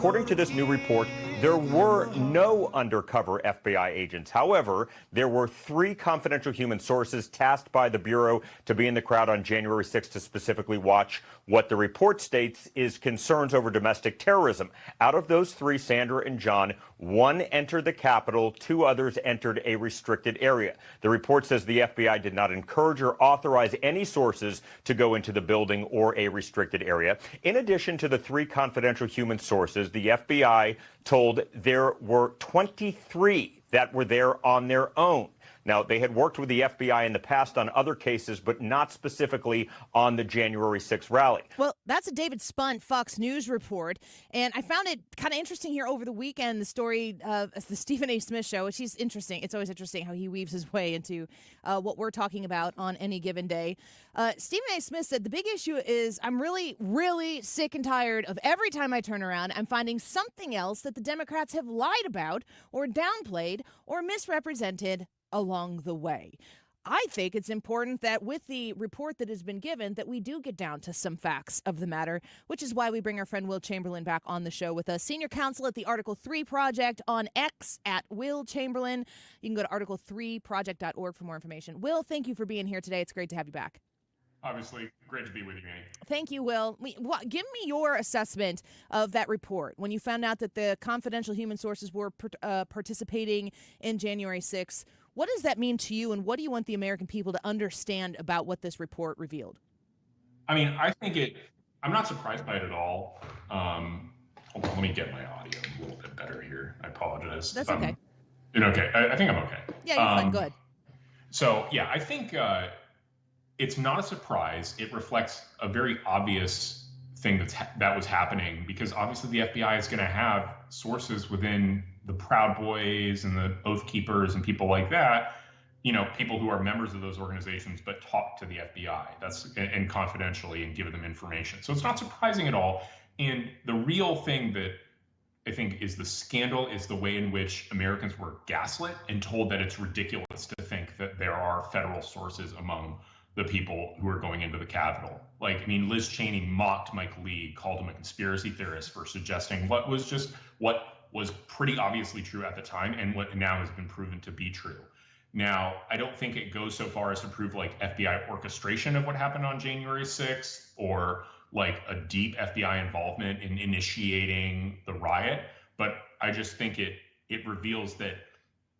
according to this new report, there were no undercover FBI agents. However, there were 3 confidential human sources tasked by the Bureau to be in the crowd on January 6th to specifically watch what the report states is concerns over domestic terrorism. Out of those 3, Sandra and John, 1 entered the Capitol, 2 others entered a restricted area. The report says the FBI did not encourage or authorize any sources to go into the building or a restricted area. In addition to the 3 confidential human sources, the FBI told there were 23 that were there on their own. Now, they had worked with the FBI in the past on other cases, but not specifically on the January 6th rally. Well, that's a David Spunt Fox News report. And I found it kind of interesting here over the weekend, the story of the Stephen A. Smith show, which he's interesting. It's always interesting how he weaves his way into what we're talking about on any given day. Stephen A. Smith said the big issue is I'm really, really sick and tired of every time I turn around, I'm finding something else that the Democrats have lied about or downplayed or misrepresented along the way. I think it's important that with the report that has been given that we do get down to some facts of the matter, which is why we bring our friend Will Chamberlain back on the show with us. Senior counsel at the Article 3 Project on X at Will Chamberlain. You can go to article3project.org for more information. Will, thank you for being here today. It's great to have you back. Obviously, great to be with you, Annie. Thank you, Will. Give me your assessment of that report when you found out that the confidential human sources were participating in January 6th. What does that mean to you, and what do you want the American people to understand about what this report revealed? I mean, I'm not surprised by it at all. Hold on, let me get my audio a little bit better here. I apologize. That's okay. Okay. I think I'm okay. Yeah, you're fine. Good. So, yeah, I think it's not a surprise. It reflects a very obvious thing that was happening, because obviously the FBI is going to have sources within the Proud Boys and the Oath Keepers and people like that, people who are members of those organizations but talk to the FBI and confidentially and give them information. So it's not surprising at all. And the real thing that I think is the scandal is the way in which Americans were gaslit and told that it's ridiculous to think that there are federal sources among the people who are going into the Capitol. Liz Cheney mocked Mike Lee, called him a conspiracy theorist for suggesting what was pretty obviously true at the time and what now has been proven to be true. Now, I don't think it goes so far as to prove FBI orchestration of what happened on January 6th or a deep FBI involvement in initiating the riot, but I just think it reveals that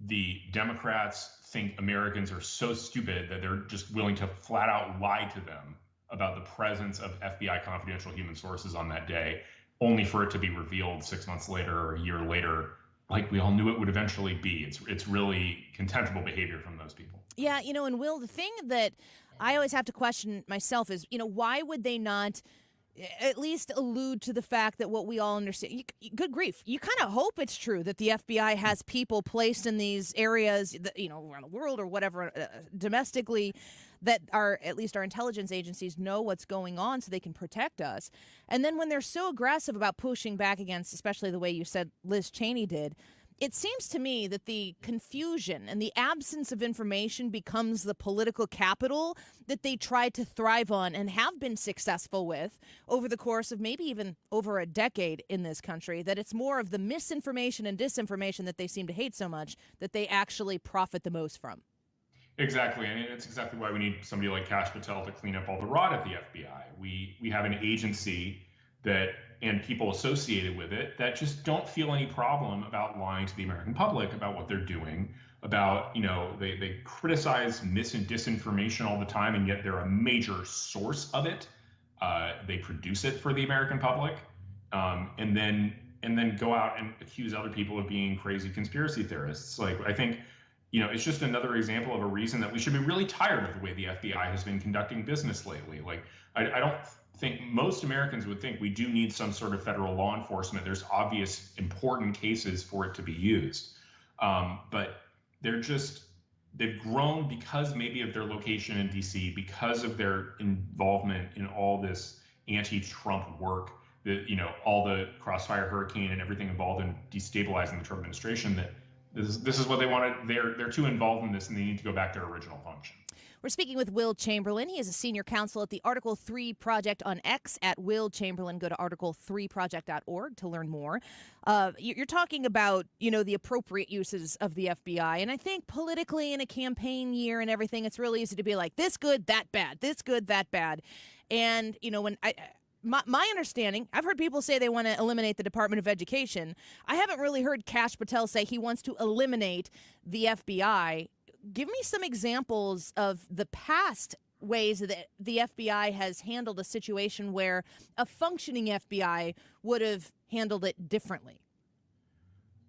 the Democrats think Americans are so stupid that they're just willing to flat out lie to them about the presence of FBI confidential human sources on that day, only for it to be revealed 6 months later or a year later, like we all knew it would eventually be. It's really contemptible behavior from those people. Yeah, and Will, the thing that I always have to question myself is, why would they not at least allude to the fact that what we all understand, good grief, you kind of hope it's true that the FBI has people placed in these areas, that, around the world or whatever, domestically, that at least our intelligence agencies know what's going on so they can protect us. And then when they're so aggressive about pushing back against, especially the way you said Liz Cheney did, it seems to me that the confusion and the absence of information becomes the political capital that they try to thrive on and have been successful with over the course of maybe even over a decade in this country, that it's more of the misinformation and disinformation that they seem to hate so much that they actually profit the most from. Exactly, and it's exactly why we need somebody like Kash Patel to clean up all the rot at the FBI. We have an agency and people associated with it that just don't feel any problem about lying to the American public about what they're doing, about, they criticize mis and disinformation all the time, and yet they're a major source of it. They produce it for the American public, and then go out and accuse other people of being crazy conspiracy theorists. I think, it's just another example of a reason that we should be really tired of the way the FBI has been conducting business lately. I don't think most Americans would think we do need some sort of federal law enforcement. There's obvious important cases for it to be used. But they've grown because maybe of their location in DC, because of their involvement in all this anti-Trump work, all the Crossfire Hurricane and everything involved in destabilizing the Trump administration, that this is what they wanted. They're too involved in this, and they need to go back to their original function. We're speaking with Will Chamberlain. He is a senior counsel at the Article 3 Project on X at Will Chamberlain. Go to article3project.org to learn more. You're talking about, the appropriate uses of the FBI. And I think politically in a campaign year and everything, it's really easy to be like, this good, that bad, this good, that bad. And, when my understanding, I've heard people say they want to eliminate the Department of Education. I haven't really heard Kash Patel say he wants to eliminate the FBI. Give me some examples of the past ways that the FBI has handled a situation where a functioning FBI would have handled it differently.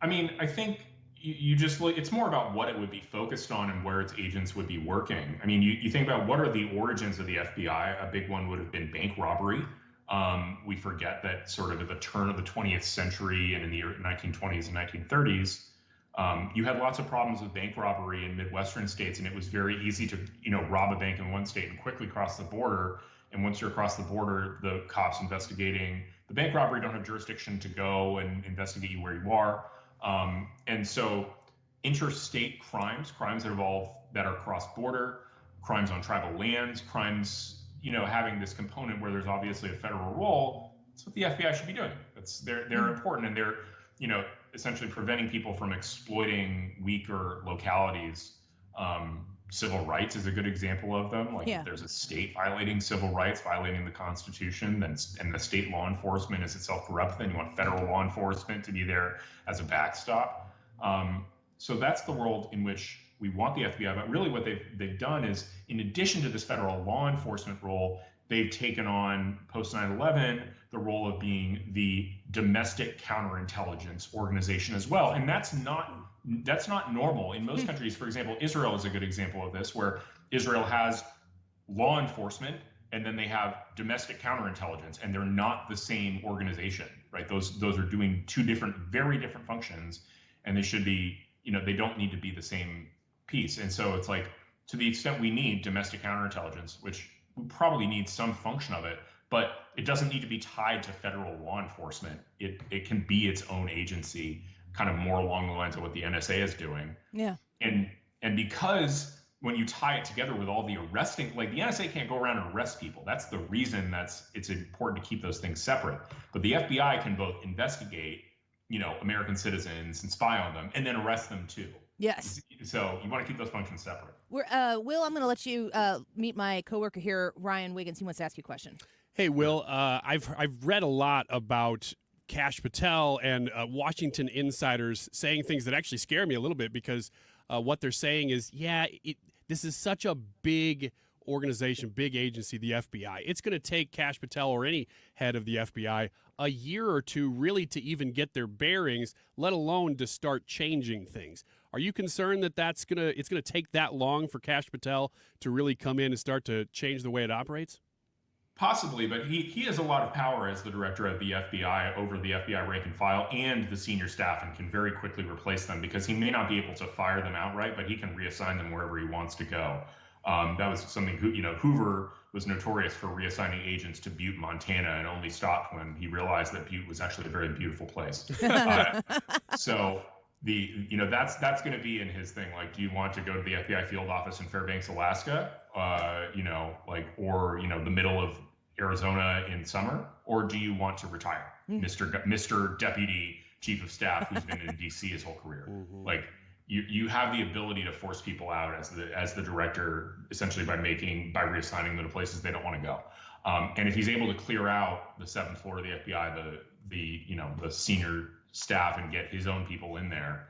I mean, I think you just look, it's more about what it would be focused on and where its agents would be working. I mean, you think about what are the origins of the FBI. A big one would have been bank robbery. We forget that sort of at the turn of the 20th century and in the 1920s and 1930s, you had lots of problems with bank robbery in Midwestern states, and it was very easy to, rob a bank in one state and quickly cross the border. And once you're across the border, the cops investigating the bank robbery don't have jurisdiction to go and investigate you where you are. And so interstate crimes that are cross-border, crimes on tribal lands, crimes, having this component where there's obviously a federal role, that's what the FBI should be doing. They're important, and they're, essentially preventing people from exploiting weaker localities. Civil rights is a good example of them. If there's a state violating civil rights, violating the Constitution, and the state law enforcement is itself corrupt, then you want federal law enforcement to be there as a backstop. So that's the world in which we want the FBI. But really what they've done is, in addition to this federal law enforcement role, they've taken on, post 9/11, the role of being the domestic counterintelligence organization as well. And that's not normal in most countries. For example, Israel is a good example of this, where Israel has law enforcement and then they have domestic counterintelligence, and they're not the same organization, right? Those are doing two very different functions, and they should be, they don't need to be the same piece. And so it's like, to the extent we need domestic counterintelligence, which we probably need some function of it, but it doesn't need to be tied to federal law enforcement. It can be its own agency, kind of more along the lines of what the NSA is doing. Yeah. And because when you tie it together with all the arresting, like the NSA can't go around and arrest people. That's the reason it's important to keep those things separate. But the FBI can both investigate, American citizens and spy on them, and then arrest them too. Yes. So you want to keep those functions separate. Will, I'm going to let you meet my coworker here, Ryan Wiggins. He wants to ask you a question. Hey, Will, I've read a lot about Kash Patel and Washington insiders saying things that actually scare me a little bit, because what they're saying is, this is such a big organization, big agency, the FBI. It's going to take Kash Patel or any head of the FBI a year or two really to even get their bearings, let alone to start changing things. Are you concerned that it's going to take that long for Kash Patel to really come in and start to change the way it operates? Possibly, but he has a lot of power as the director of the FBI over the FBI rank and file and the senior staff, and can very quickly replace them, because he may not be able to fire them outright, but he can reassign them wherever he wants to go. That was something, Hoover was notorious for reassigning agents to Butte, Montana, and only stopped when he realized that Butte was actually a very beautiful place. So that's going to be in his thing. Like, do you want to go to the FBI field office in Fairbanks, Alaska, or the middle of Arizona in summer, or do you want to retire, Mr. Deputy Chief of Staff who's been in DC his whole career? Like, you have the ability to force people out as the director, essentially by reassigning them to places they don't want to go. And if he's able to clear out the 7th floor of the FBI, the senior staff, and get his own people in there,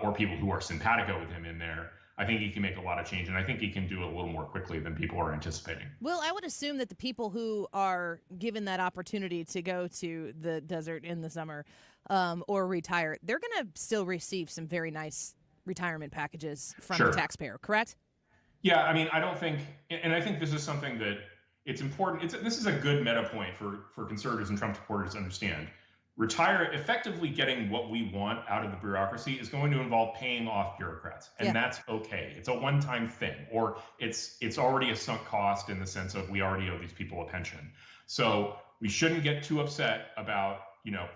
or people who are simpatico with him in there, I think he can make a lot of change, and I think he can do it a little more quickly than people are anticipating. Well, I would assume that the people who are given that opportunity to go to the desert in the summer or retire, they're going to still receive some very nice retirement packages from the taxpayer, correct? Yeah, I mean, I don't think, and I think this is something that it's important. This is a good meta point for conservatives and Trump supporters to understand. Effectively getting what we want out of the bureaucracy is going to involve paying off bureaucrats, and that's okay. It's a one-time thing, or it's already a sunk cost in the sense of we already owe these people a pension. So we shouldn't get too upset about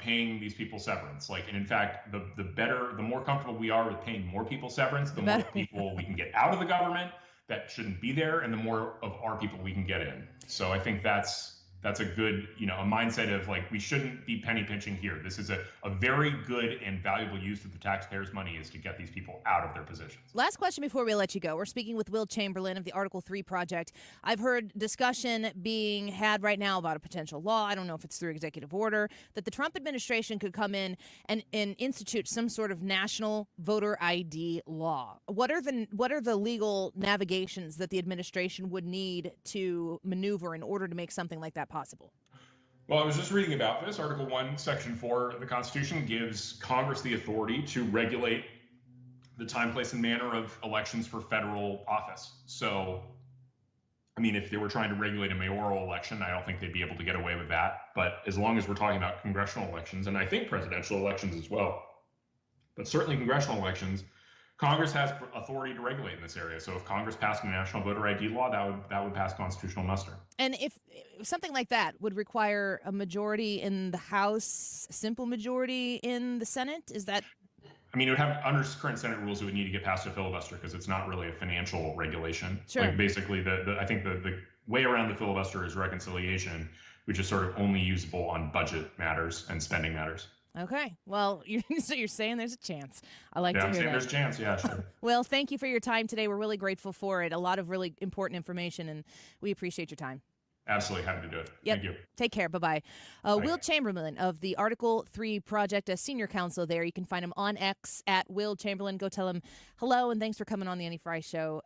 paying these people severance. And in fact, the more comfortable we are with paying more people severance, the more people we can get out of the government, that shouldn't be there, and the more of our people we can get in. So I think that's a good, a mindset of like, we shouldn't be penny pinching here. This is a very good and valuable use of the taxpayers' money, is to get these people out of their positions. Last question before we let you go. We're speaking with Will Chamberlain of the Article 3 Project. I've heard discussion being had right now about a potential law. I don't know if it's through executive order, that the Trump administration could come in and institute some sort of national voter ID law. What are the legal navigations that the administration would need to maneuver in order to make something like that possible? Well, I was just reading about this. Article 1, Section 4 of the Constitution gives Congress the authority to regulate the time, place, and manner of elections for federal office. So, I mean, if they were trying to regulate a mayoral election, I don't think they'd be able to get away with that. But as long as we're talking about congressional elections, and I think presidential elections as well, but certainly congressional elections, Congress has authority to regulate in this area. So if Congress passed a national voter ID law, that would pass constitutional muster. And if something like that would require a majority in the House, a simple majority in the Senate, is that? I mean, it would have, under current Senate rules, it would need to get past a filibuster, because it's not really a financial regulation. Sure. Like, basically, I think the way around the filibuster is reconciliation, which is sort of only usable on budget matters and spending matters. Okay. Well, so you're saying there's a chance. I like to hear I'm saying that. there's a chance. Yeah, sure. Well, thank you for your time today. We're really grateful for it. A lot of really important information, and we appreciate your time. Absolutely. Happy to do it. Yep. Thank you. Take care. Bye-bye. Will Chamberlain of the Article 3 Project, a senior counsel there. You can find him on X at Will Chamberlain. Go tell him hello, and thanks for coming on the Annie Frey Show.